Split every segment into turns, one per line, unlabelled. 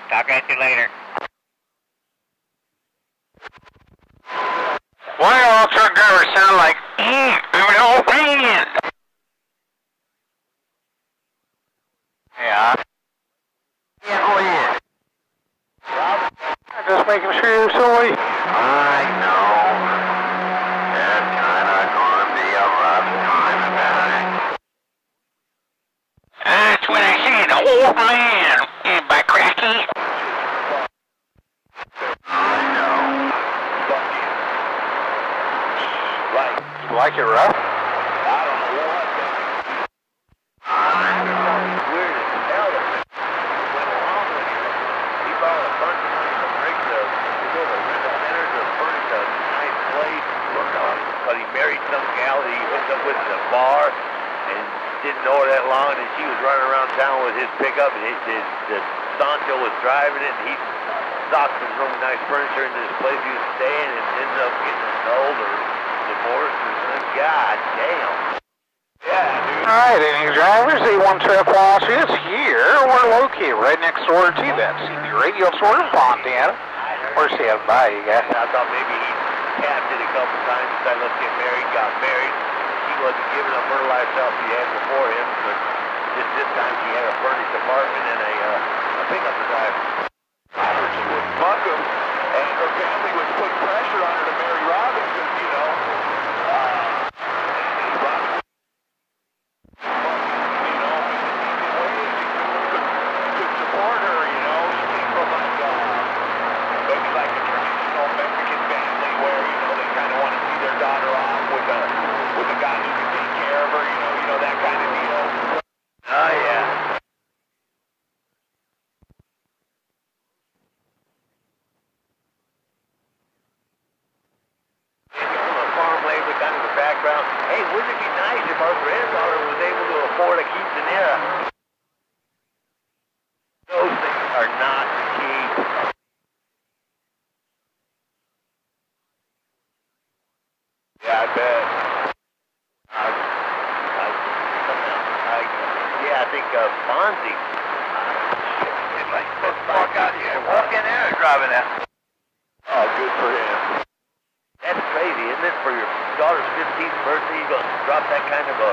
Talk at you later.
Why do all truck drivers sound like, an old man? Yeah. Yeah, go ahead. Just making sure you're silly. I know. It's kinda gonna be a rough time tonight. That's what I said, old man. By cracky. I know. You like it rough? I don't know what. I know. Weird as hell that went along with you. He borrowed a bunch of money from Rick to go to rental centers to furnish a nice place. Because he married some gal that he hooked up with in a bar and didn't know her that long, and she was running around town with his pickup, and the Sancho was driving it, and he stocked some really nice furniture into this place he was staying, and ended up getting annulled or divorced or something. God damn. Yeah, dude. Alright, any drivers, A1 Trip Watches here. We're located right next door to that CB radio store in Fontana. Where's he at by you guys? I thought maybe he tapped it a couple times, decided let's get married, got married. She wasn't giving up her lifestyle she had before him, but just this time she had a furnished apartment and a pickup to drive. I heard she wouldn't fuck him, and her family was putting pressure on her to marry Robin because, you know, could support her, you know. She came from maybe like a traditional Mexican family where, you know, they kind of want to see their daughter off with a guy who can take care of her, you know that kind of deal. Oh, yeah. Farm labor kind of a background. Hey, wouldn't it be nice if our granddaughter was able to afford a quinceanera? Those things are not cheap. Yeah, I bet. I think Fonzie. Shit, like, fuck out here. Walk in there and driving that. Oh, good for him. That's crazy, isn't it? For your daughter's 15th birthday, you're going to drop that kind of a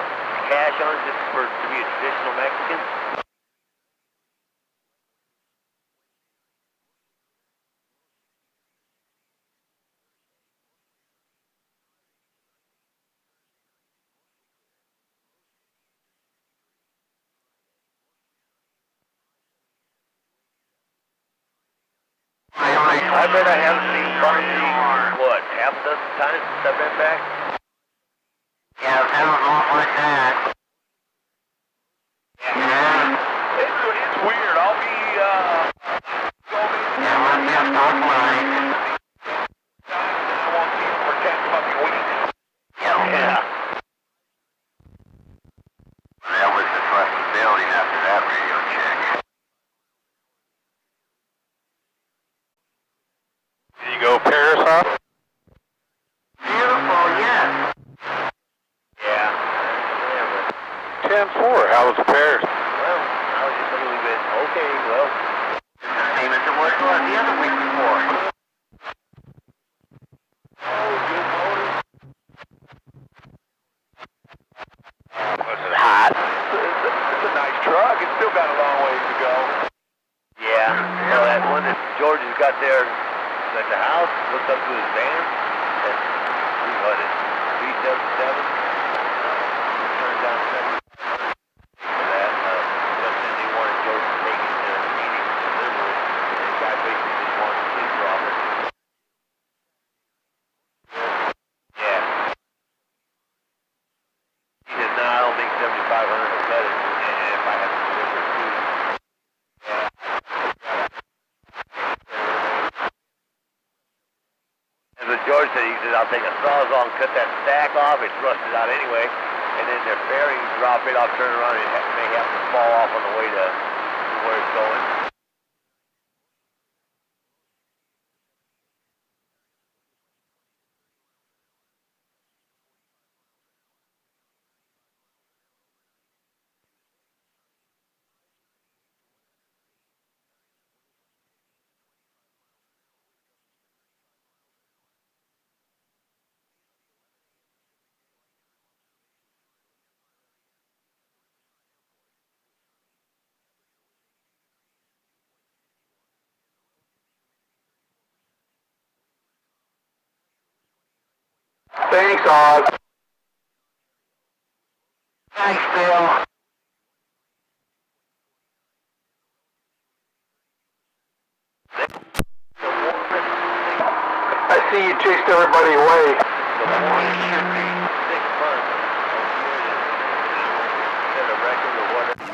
cash on just to be a traditional Mexican? I bet I haven't seen Fonzie, what, half a dozen times since I've been back? Yeah, it sounds a lot like that. Yeah. It's weird. I'll be, yeah, we'll be up north line. I won't see him for 10 fucking weeks. Yeah. That was the trust the building after that radio check. Did you go Paris, huh? Beautiful, yes. Yeah. 10-4, how was Paris? Well, I was just a little bit, okay, well. The same as it was the other week before. Oh, good motor. Was it hot? It's a nice truck. It's still got a long ways to go. Yeah. Well, that one that George has got there at the house, looked up to his van. And what is it? 377? Turned down second. For that, but then they wanted George to take it to the meeting and deliver it. And the guy basically just wanted to sleep drop it. Yeah. He said, no, I don't think 7,500 will cut it if I have to deliver it too. And so George said, he said, I'll take a sawzall and cut that stack off. It's rusted out anyway. And then their bearings drop it off, turn around, and it may have to fall off on the way to where it's going.
Thanks, Oz.
Thanks, Bill.
I see you chased everybody away.
The morning should be 6 months instead of record or whatever.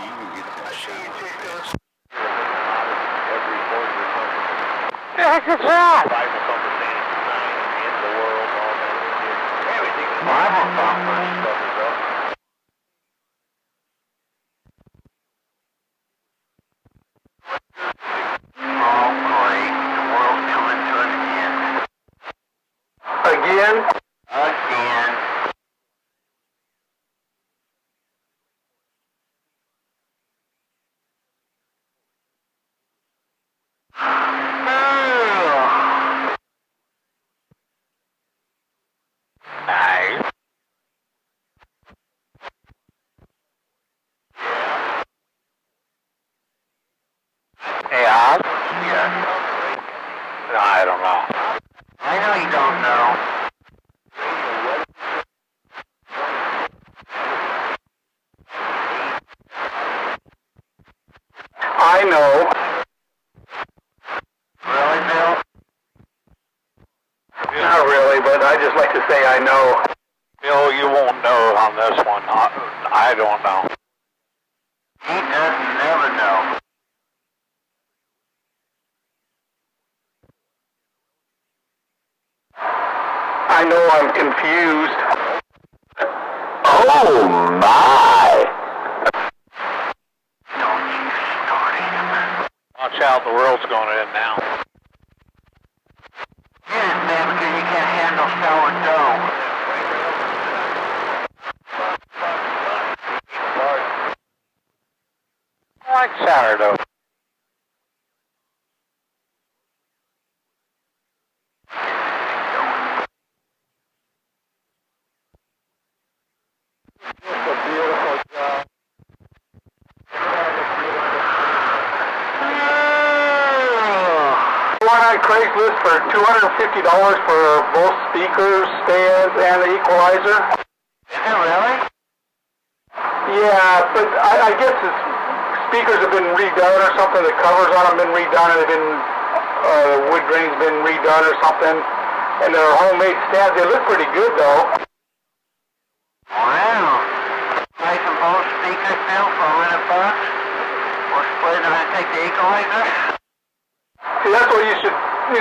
I see you chased every voice or something.
Heck is that?
Bible conversation tonight, the end of the world, all that. Everything in the Bible conference stuff is up. Oh, great. The world's coming to an end.
Again?
Again. Nice.
Hey, Oz?
Yeah.
No, I don't know.
I know you don't know.
I know.
Really, Bill?
Not really, but I just like to say I know.
You won't know on this one. I don't know.
He doesn't never know.
I know I'm confused. Oh, my!
Don't you start it.
Watch out, the world's going to end now.
Yes, man, because you can't handle sourdough.
I like sourdough.
It's a beautiful job. One on Craigslist for $250 for both speakers, stands, and the equalizer.
Is it really?
Yeah, but I guess the speakers have been redone or something. The covers on them have been redone, and they've been wood grain's been redone or something. And they're homemade stands. They look pretty good though.
Wow. Nice and both speakers, Bill, for $100? Or split on to take the equalizer?
See, that's what you should, it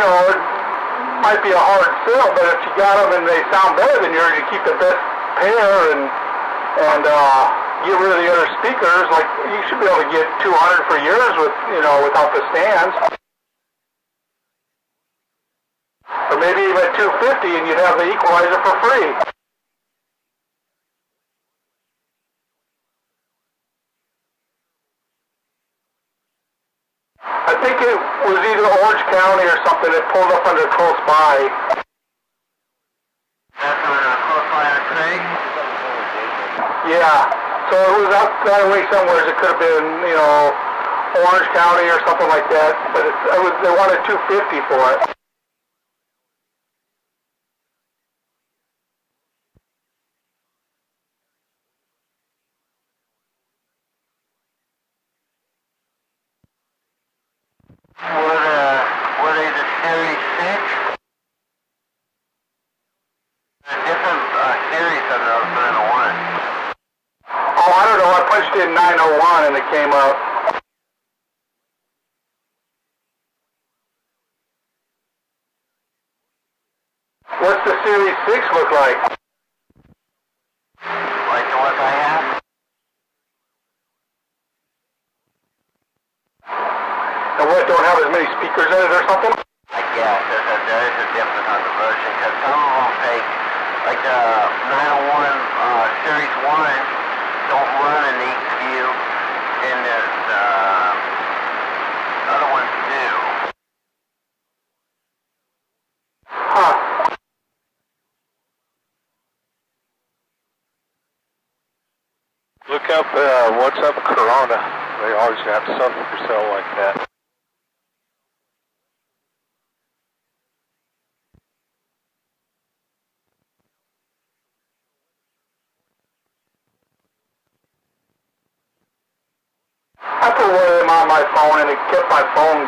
might be a hard sell, but if you got them and they sound better than yours, you keep the best pair and get rid of the other speakers. Like, you should be able to get $200 for yours with, without the stands. Or maybe even $250 and you'd have the equalizer for free. I think it was either Orange County or something that pulled up under close by.
That's on a close line of Craig?
Yeah. So it was out that way somewhere. It could have been, Orange County or something like that. But they wanted $250 for it.
Were they the Series 6? A different series of those 901.
Oh, I don't know. I punched in 901 and it came up. What's the Series 6 look like?
Like the ones I have?
And what, don't have as many speakers in it or something?
I guess there is a difference on the version, because some of them take, like the 901 Series 1 don't run an EQ, and the other ones do.
Huh.
Look up What's Up Corona. They always got stuff for sale like that.
phone, and it kept my phone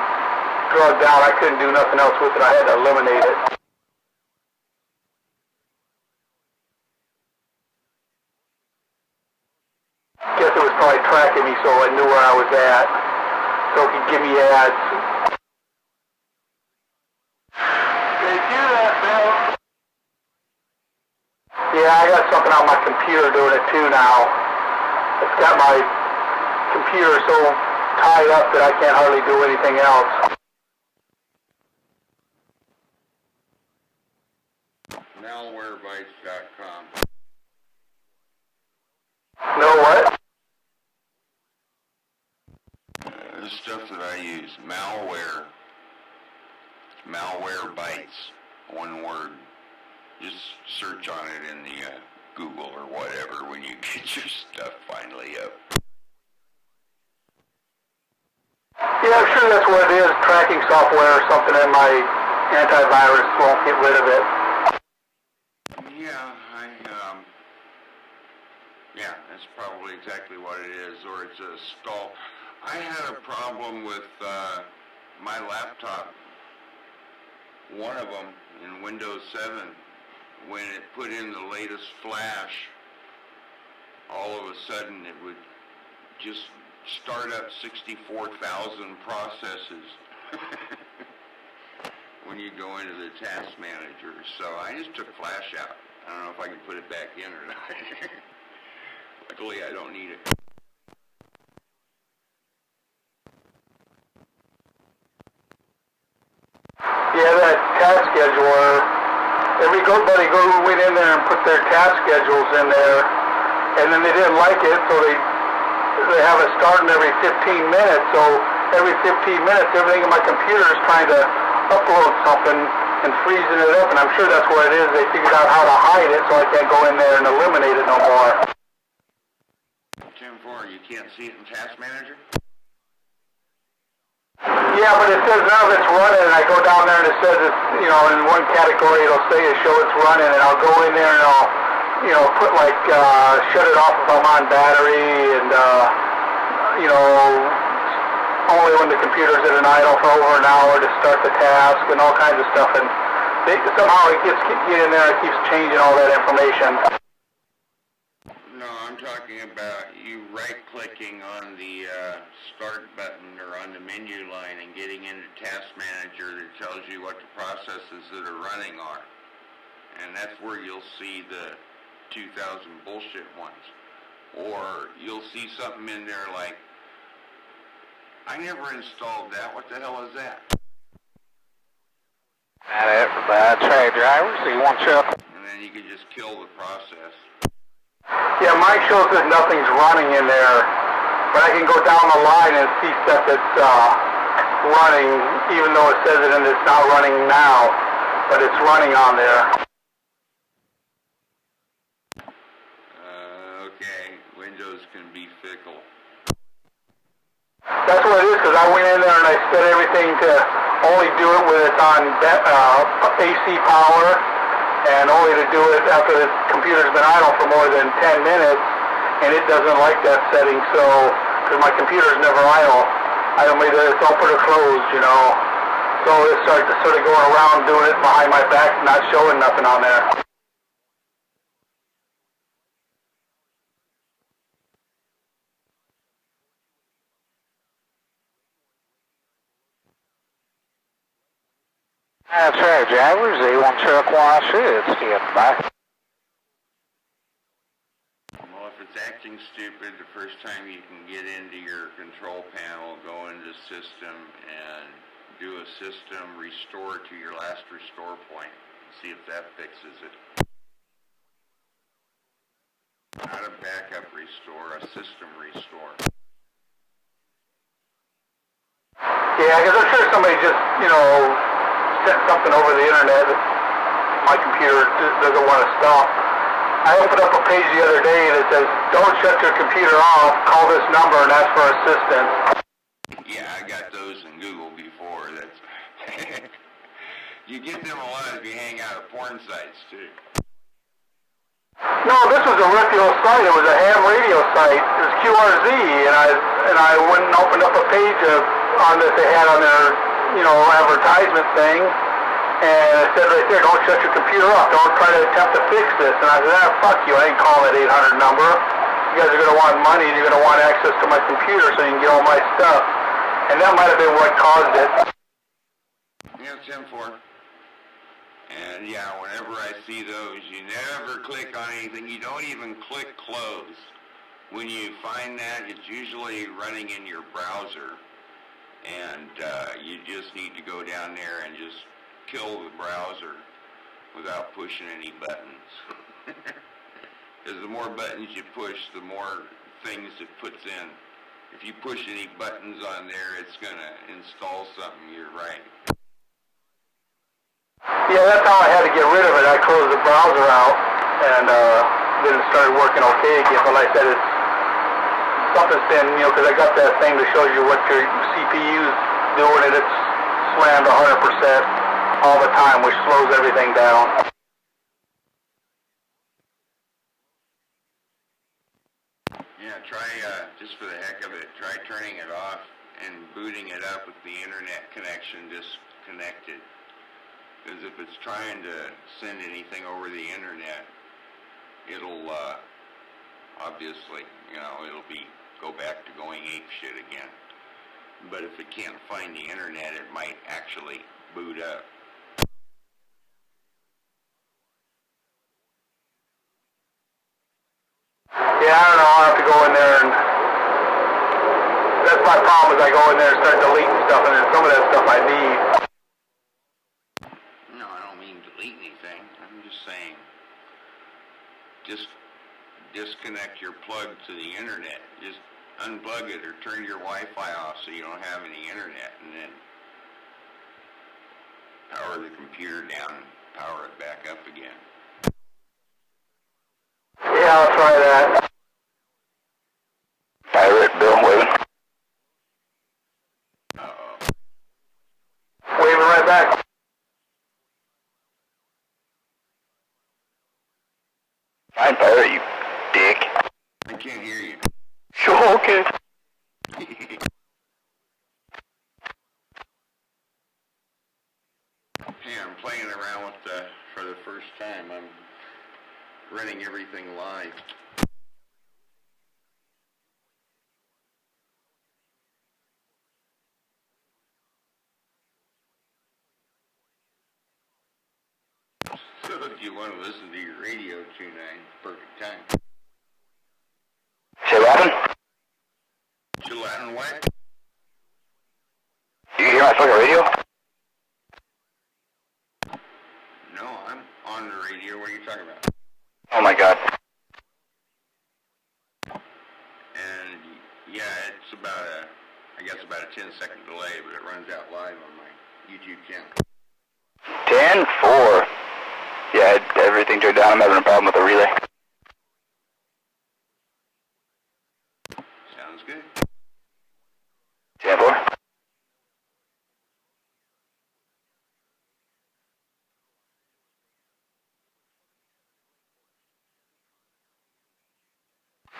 drugged out. I couldn't do nothing else with it. I had to eliminate it. Guess it was probably tracking me so I knew where I was at, so it could give me ads. Did you hear that, Bill? Yeah, I got something on my computer doing it too now. It's got my computer so tied up that I can't hardly do anything else.
Malwarebytes.com.
No what?
The stuff that I use, malware. Malwarebytes, one word. Just search on it in the Google or whatever when you get your stuff finally up.
Yeah, I'm sure that's what it is, tracking software or something, and my antivirus won't get rid of it.
Yeah, that's probably exactly what it is, or it's a stall. I had a problem with my laptop, one of them in Windows 7, when it put in the latest flash, all of a sudden it would just start up 64,000 processes when you go into the task manager. So I just took flash out. I don't know if I can put it back in or not. Luckily, I don't need it.
Yeah, that task scheduler, everybody went in there and put their task schedules in there, and then they didn't like it, so they have it starting every 15 minutes, so every 15 minutes, everything in my computer is trying to upload something and freezing it up, and I'm sure that's what it is. They figured out how to hide it, so I can't go in there and eliminate it no more.
10.4, you can't see it in Task Manager?
Yeah, but it says none of it's running, and I go down there and it says it's, in one category it'll say it show it's running, and I'll go in there and I'll, put like, shut it off if I'm on battery, and, only when the computer's at an idle for over an hour to start the task and all kinds of stuff, and somehow it get in there and it keeps changing all that information.
No, I'm talking about you right-clicking on the start button or on the menu line and getting into Task Manager that tells you what the processes that are running are. And that's where you'll see the 2000 bullshit ones. Or you'll see something in there like, I never installed that. What the hell is that?
That for bad trade drivers, so you want chuckle.
And then you can just kill the process.
Yeah, mine shows that nothing's running in there, but I can go down the line and see stuff that's running, even though it says it and it's not running now, but it's running on there.
Okay, Windows can be fickle.
That's what it is, because I went in there and I set everything to only do it when it's on AC power, and only to do it after the computer's been idle for more than 10 minutes, and it doesn't like that setting, so, because my computer's never idle, I don't make it open or closed, so it started sort of going around doing it behind my back, not showing nothing on there.
That's right, drivers, they want truck wash it, stand by.
Well, if it's acting stupid, the first time you can get into your control panel, go into System, and do a System restore to your last restore point. See if that fixes it. Not a backup restore, a System restore.
Yeah, because I'm sure somebody just, sent something over the internet that my computer doesn't want to stop. I opened up a page the other day that says, don't shut your computer off, call this number and ask for assistance.
Yeah, I got those in Google before. That's you get them a lot if you hang out at porn sites, too.
No, this was a real site. It was a ham radio site. It was QRZ, and I went and opened up a page of on that they had on their, advertisement thing. And it said right there, don't shut your computer off. Don't try to attempt to fix this. And I said, fuck you. I ain't calling that 800 number. You guys are going to want money and you're going to want access to my computer so you can get all my stuff. And that might have been what caused it.
Yeah, 10-4. And yeah, whenever I see those, you never click on anything. You don't even click close. When you find that, it's usually running in your browser. And you just need to go down there and just kill the browser without pushing any buttons. Because the more buttons you push, the more things it puts in. If you push any buttons on there, it's going to install something, you're right.
Yeah, that's how I had to get rid of it. I closed the browser out, and then it started working okay again. But like I said, something's been, because I got that thing that shows you what your CPU's doing, and it's slammed 100% all the time, which slows everything down.
Yeah, try, just for the heck of it, try turning it off and booting it up with the internet connection disconnected. Because if it's trying to send anything over the internet, it'll obviously, it'll go back to going ape shit again. But if it can't find the internet, it might actually boot up.
Yeah, I don't know. I'll have to go in there and... That's my problem, is I go in there and start deleting stuff, and then some of that stuff I need.
No, I don't mean delete anything. I'm just saying, just disconnect your plug to the internet. Just unplug it or turn your Wi-Fi off so you don't have any internet, and then power the computer down and power it back up again.
Yeah, I'll try that.
Pirate Bill waving.
Uh-oh.
Waving right back.
Fine, pirate, you dick.
I can't hear you.
Sure, okay.
Hey, I'm playing around with for the first time. I'm running everything live. So if you want to listen to your radio tonight, perfect time.
Say Latin?
Latin what?
Do you hear my fucking radio?
No, I'm on the radio. What are you talking about?
Oh my god.
And yeah, it's about I guess about a 10-second delay, but it runs out live on my YouTube channel.
10-4. Yeah, everything turned down. I'm having a problem with the relay.
Sounds good.
10-4.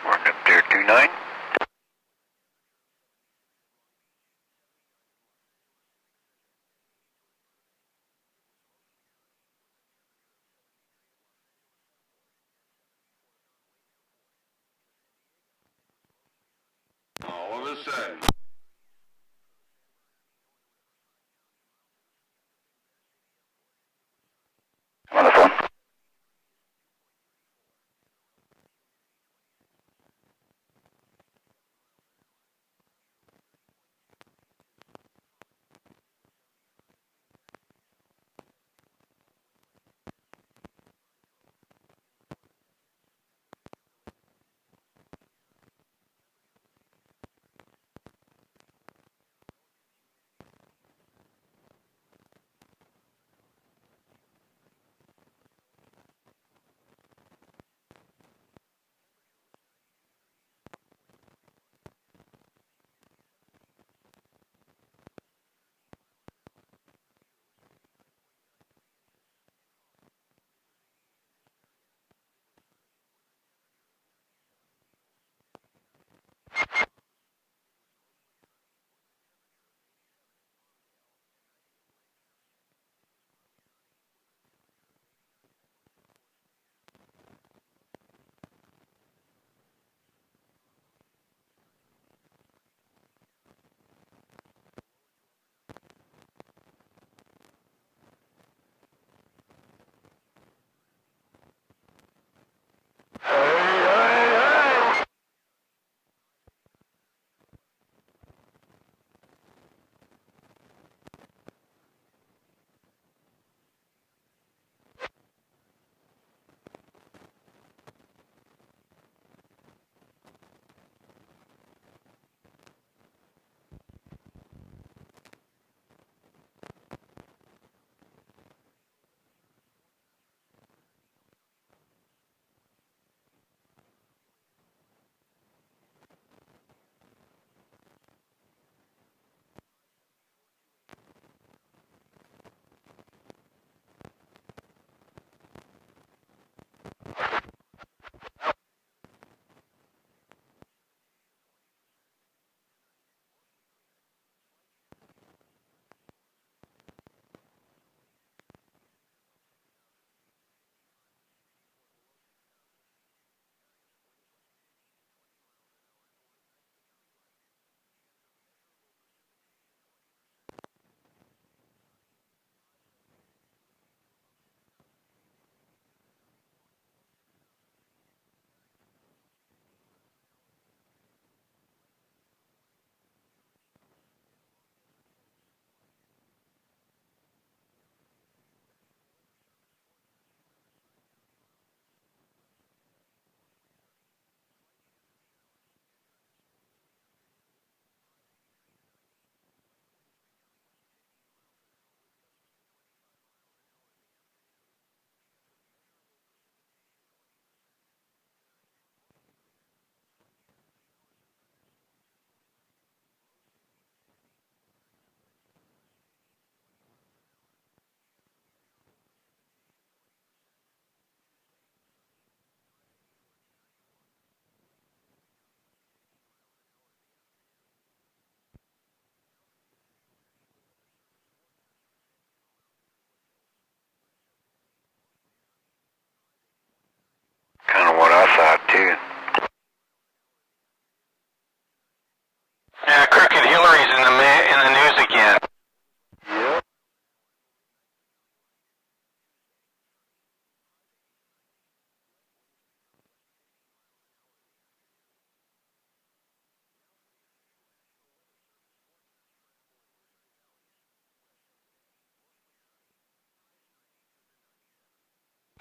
Morning up there, 2-9.
All of a sudden.
I'm on the phone.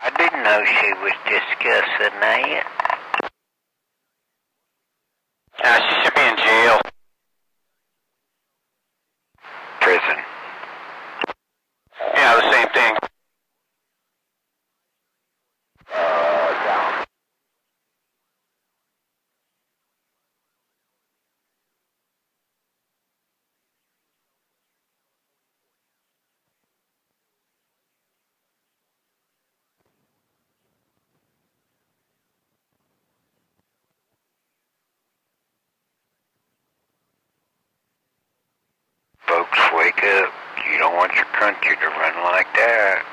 I didn't know she was discussing that.
She should be in jail.
Prison.
Yeah, the same thing.
Folks, wake up. You don't want your country to run like that.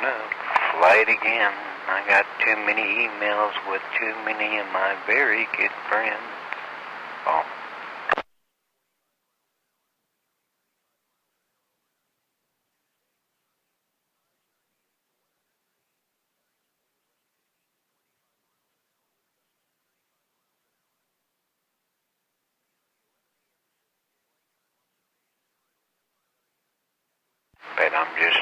No, flight again. I got too many emails with too many of my very good friends. Oh. But I'm just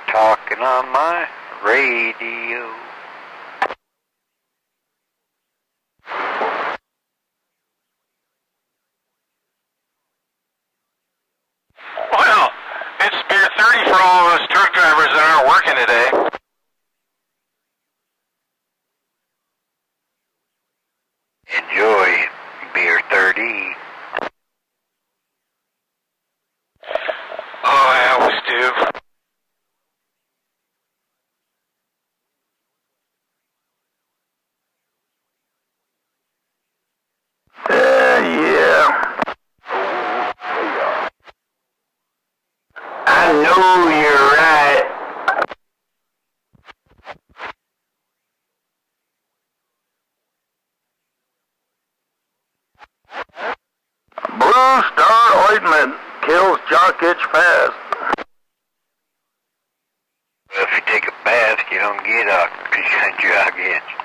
talking on my radio.
Well, it's Beer 30 for all of us truck drivers that aren't working today.
Enjoy Beer 30.
Oh, I always do.
Yeah. I know you're right. Blue Star ointment kills jock itch fast.
Well, if you take a bath, you don't get a jock itch.